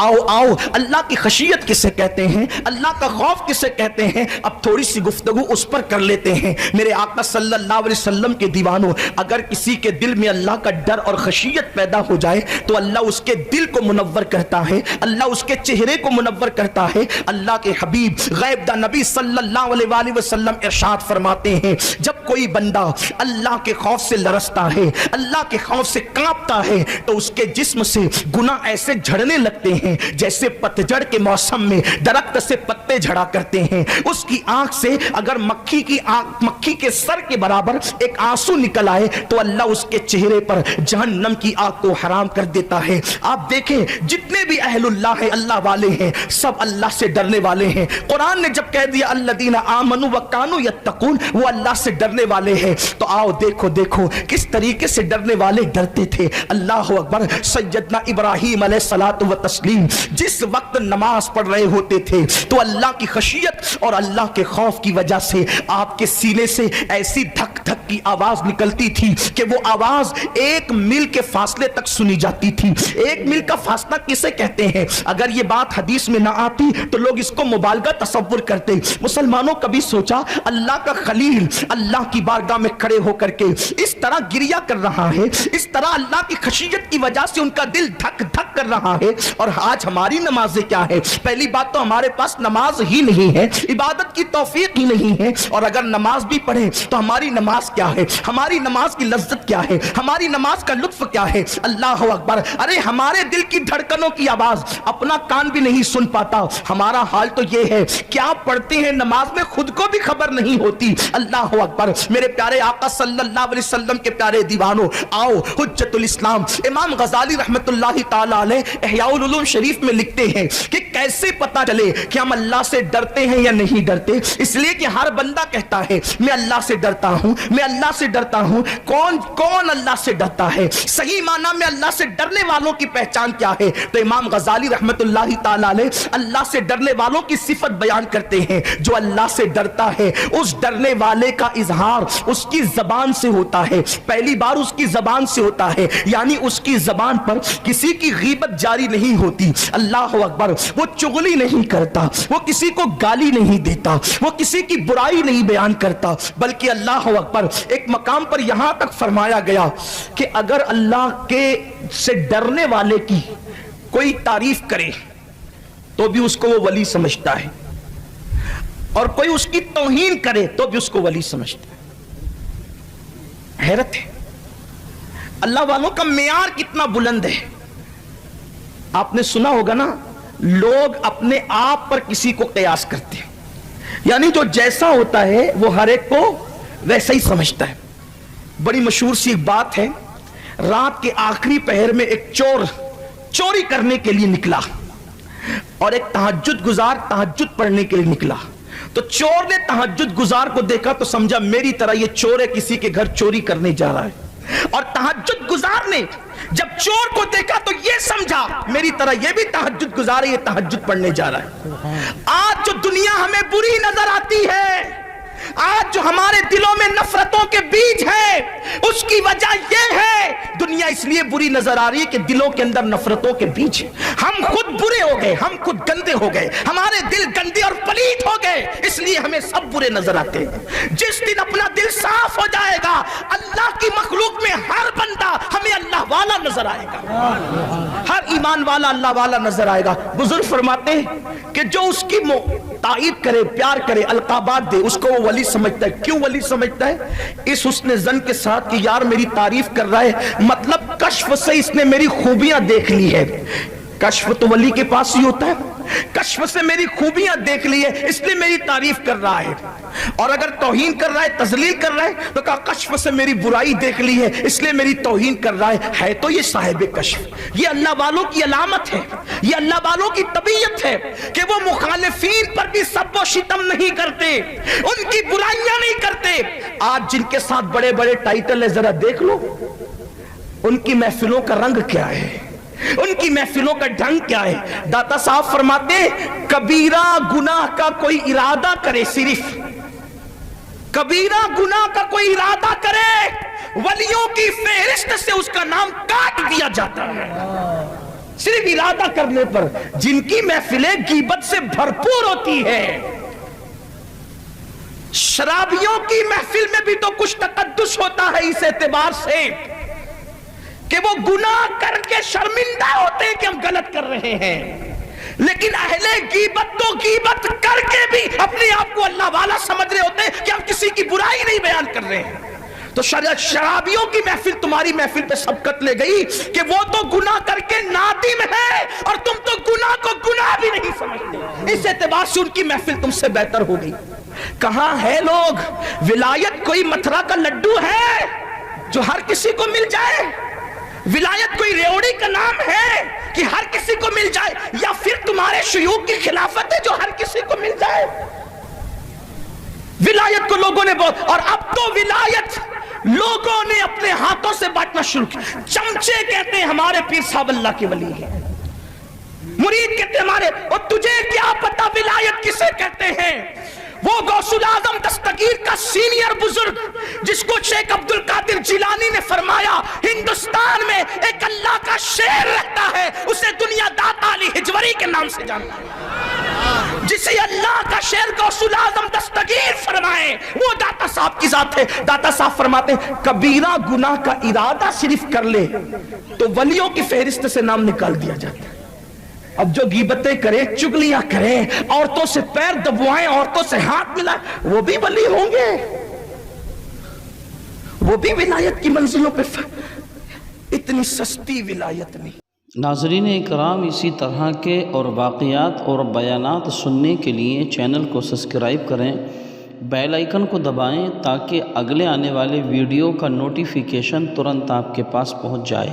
آؤ آؤ اللہ کی خشیت کسے کہتے ہیں, اللہ کا خوف کسے کہتے ہیں, اب تھوڑی سی گفتگو اس پر کر لیتے ہیں. میرے آقا صلی اللہ علیہ وسلم کے دیوانوں, اگر کسی کے دل میں اللہ کا ڈر اور خشیت پیدا ہو جائے تو اللہ اس کے دل کو منور کرتا ہے, اللہ اس کے چہرے کو منور کرتا ہے. اللہ کے حبیب غیب دا نبی صلی اللہ علیہ وآلہ وسلم ارشاد فرماتے ہیں, جب کوئی بندہ اللہ کے خوف سے لرزتا ہے, اللہ کے خوف سے کانپتا ہے, تو اس کے جسم سے گناہ ایسے جھڑنے لگتے ہیں جیسے پتجھڑ کے موسم میں درخت سے پتے جھڑا کرتے ہیں. اس کی آنکھ سے اگر مکھی کے سر کے برابر ایک آنسو نکل آئے تو اللہ اس کے چہرے پر جہنم کی آگ کو حرام کر دیتا ہے. آپ دیکھیں جتنے بھی اہل اللہ ہیں, اللہ والے ہیں, سب اللہ سے ڈرنے والے ہیں. قرآن نے جب کہہ دیا الذین آمنوا وکانوا یتقون, وہ اللہ سے ڈرنے والے ہیں, تو آؤ دیکھو دیکھو کس طریقے سے ڈرنے والے ڈرتے تھے. اللہ اکبر. سیدنا ابراہیم علیہ الصلوۃ والتسلیم جس وقت نماز پڑھ رہے ہوتے تھے تو اللہ کی خشیت اور اللہ کے خوف کی وجہ سے آپ کے سینے سے ایسی دھک دھک کی آواز نکلتی تھی کہ وہ آواز 1 میل کے فاصلے تک سنی جاتی تھی. 1 میل کا فاصلہ کسے کہتے ہیں؟ اگر یہ بات حدیث میں نہ آتی تو لوگ اس کو مبالغہ تصور کرتے. مسلمانوں کبھی سوچا اللہ کا خلیل اللہ کی بارگاہ میں کھڑے ہو کر کے اس طرح گریہ کر رہا ہے, اس طرح اللہ کی خشیت کی وجہ سے ان کا دل دھک دھک کر رہا ہے, اور آج ہماری نمازیں کیا ہے؟ پہلی بات تو ہمارے پاس نماز ہی نہیں ہے, عبادت کی توفیق ہی نہیں ہے, اور اگر نماز بھی پڑھے تو ہماری نماز کیا ہے, ہماری نماز کی لذت کیا ہے, ہماری نماز کا لطف کیا ہے؟ اللہ اکبر. ارے ہمارے دل کی دھڑکنوں کی آواز اپنا کان بھی نہیں سن پاتا. ہمارا حال تو یہ ہے کیا پڑھتے ہیں نماز میں خود کو بھی خبر نہیں ہوتی. اللہ اکبر. میرے پیارے آقا صلی اللہ علیہ وسلم کے پیارے دیوانوں, آؤ حجت الاسلام امام غزالی رحمت اللہ تعالی علیہ احیاء العلوم شریف میں لکھتے ہیں کہ کیسے پتا چلے کہ ہم اللہ سے ڈرتے ہیں یا نہیں ڈرتے. اس لیے کہ ہر بندہ کہتا ہے میں اللہ سے ڈرتا ہوں, میں اللہ سے ڈرتا ہوں. کون اللہ سے ڈرتا ہے؟ صحیح معنی میں اللہ سے ڈرنے والوں کی پہچان کیا ہے؟ تو امام غزالی رحمت اللہ تعالی علیہ اللہ سے ڈرنے والوں کی صفت بیان کرتے ہیں. جو اللہ سے ڈرتا ہے اس ڈرنے والے کا اظہار اس کی زبان سے ہوتا ہے, پہلی بار اس کی زبان سے ہوتا ہے, یعنی اس کی زبان پر کسی کی غیبت جاری نہیں ہوتی. اللہ اکبر. وہ چغلی نہیں کرتا, وہ کسی کو گالی نہیں دیتا, وہ کسی کی برائی نہیں بیان کرتا, بلکہ اللہ اکبر ایک مقام پر یہاں تک فرمایا گیا کہ اگر اللہ کے سے ڈرنے والے کی کوئی تعریف کرے تو بھی اس کو وہ ولی سمجھتا ہے, اور کوئی اس کی توہین کرے تو بھی اس کو ولی سمجھتا ہے. حیرت ہے اللہ والوں کا معیار کتنا بلند ہے. آپ نے سنا ہوگا نا, لوگ اپنے آپ پر کسی کو قیاس کرتے ہیں, یعنی جو جیسا ہوتا ہے وہ ہر ایک کو ویسا ہی سمجھتا ہے. بڑی مشہور سی ایک بات ہے, رات کے آخری پہر میں ایک چور چوری کرنے کے لیے نکلا اور ایک تہجد گزار تہجد پڑھنے کے لیے نکلا. تو چور نے تہجد گزار کو دیکھا تو سمجھا میری طرح یہ چور ہے, کسی کے گھر چوری کرنے جا رہا ہے, اور تہجد گزار نے جب چور کو دیکھا تو یہ سمجھا میری طرح یہ بھی تہجد گزار ہے, یہ تہجد پڑھنے جا رہا ہے. آج جو دنیا ہمیں بری نظر آتی ہے, آج جو ہمارے دلوں میں نفرتوں کے بیج ہیں, اس کی وجہ یہ ہے دنیا اس لیے بری نظر آ رہی ہے کہ دلوں کے اندر نفرتوں کے بیج ہیں. ہم خود برے ہو گئے, ہم خود گندے ہو گئے, ہمارے دل گندے اور پلیت ہو گئے, اس لیے ہمیں سب برے نظر آتے ہیں. جس دن اپنا دل صاف ہو جائے گا اللہ کی مخلوق میں ہر بندہ ہمیں اللہ والا نظر آئے گا, ہر ایمان والا اللہ والا نظر آئے گا. بزرگ فرماتے ہیں کہ جو اس کی تائید کرے, پیار کرے, القابات دے, اس کو وہ ولی سمجھتا ہے. کیوں ولی سمجھتا ہے؟ اس حسن ظن کے ساتھ کہ یار میری تعریف کر رہا ہے, مطلب کشف سے اس نے میری خوبیاں دیکھ لی ہے. کشف تو ولی کے پاس ہی ہوتا ہے, کشف سے میری خوبیاں دیکھ لی ہے اس لیے میری تعریف کر رہا ہے. اور اگر توہین کر رہا ہے, تذلیل کر رہا ہے, تو کہا کشف سے میری برائی دیکھ لی ہے اس لیے میری توہین کر رہا ہے تو یہ صاحب کشف. یہ اللہ والوں کی علامت ہے, یہ اللہ والوں کی طبیعت ہے کہ وہ مخالفین پر بھی سب و شتم نہیں کرتے, ان کی برائیاں نہیں کرتے. آج جن کے ساتھ بڑے بڑے ٹائٹل ہے ذرا دیکھ لو ان کی محفلوں کا رنگ کیا ہے, ان کی محفلوں کا ڈھنگ کیا ہے. داتا صاحب فرماتے کبیرہ گناہ کا کوئی ارادہ کرے, صرف کبیرہ گناہ کا کوئی ارادہ کرے, ولیوں کی فہرست سے اس کا نام کاٹ دیا جاتا ہے. صرف ارادہ کرنے پر. جن کی محفلیں غیبت سے بھرپور ہوتی ہے. شرابیوں کی محفل میں بھی تو کچھ تقدس ہوتا ہے اس اعتبار سے کہ وہ گناہ کر کے شرمندہ ہوتے ہیں کہ ہم غلط کر رہے ہیں. لیکن اہل غیبت تو غیبت کر کے بھی اپنے آپ کو اللہ والا سمجھ رہے ہوتے ہیں کہ ہم کسی کی برائی نہیں بیان کر رہے ہیں. تو شرابیوں کی محفل تمہاری محفل پہ سبقت لے گئی کہ وہ تو گناہ کر کے نادم ہے اور تم تو گناہ کو گناہ بھی نہیں سمجھتے. اس اعتبار سے ان کی محفل تم سے بہتر ہو گئی. کہاں ہے لوگ؟ ولایت کوئی متھرا کا لڈو ہے جو ہر کسی کو مل جائے؟ ولایت کوئی ریوڑی کا نام ہے کہ ہر کسی کو مل جائے؟ یا پھر تمہارے شیوخ کی خلافت ہے جو ہر کسی کو مل جائے؟ ولایت کو لوگوں نے بہت، اور اب تو ولایت لوگوں نے اپنے ہاتھوں سے بانٹنا شروع کیا. چمچے کہتے ہیں ہمارے پیر صاحب اللہ کے ولی ہیں، مرید کہتے ہیں ہمارے. اور تجھے کیا پتا ولایت کسے کہتے ہیں؟ وہ غوث الاعظم دستگیر کا سینئر بزرگ جس کو شیخ عبد القادر جیلانی نے فرمایا ہندوستان میں ایک اللہ کا شیر رہتا ہے، اسے دنیا داتا علی حجوری کے نام سے جانتا ہے. جسے اللہ کا شیر غوث الاعظم دستگیر فرمائے وہ داتا صاحب کی ذات ہے. داتا صاحب فرماتے ہیں کبیرہ گناہ کا ارادہ صرف کر لے تو ولیوں کی فہرست سے نام نکال دیا جاتا ہے. اب جو غیبتیں کریں، چگلیاں کریں، عورتوں سے پیر دبوائیں، عورتوں سے ہاتھ ملائیں، وہ بھی ولی ہوں گے، وہ بھی ولایت کی منزلوں پہ. اتنی سستی ولایت نہیں. ناظرین اکرام، اسی طرح کے اور واقعات اور بیانات سننے کے لیے چینل کو سبسکرائب کریں، بیل آئیکن کو دبائیں تاکہ اگلے آنے والے ویڈیو کا نوٹیفیکیشن ترنت آپ کے پاس پہنچ جائے.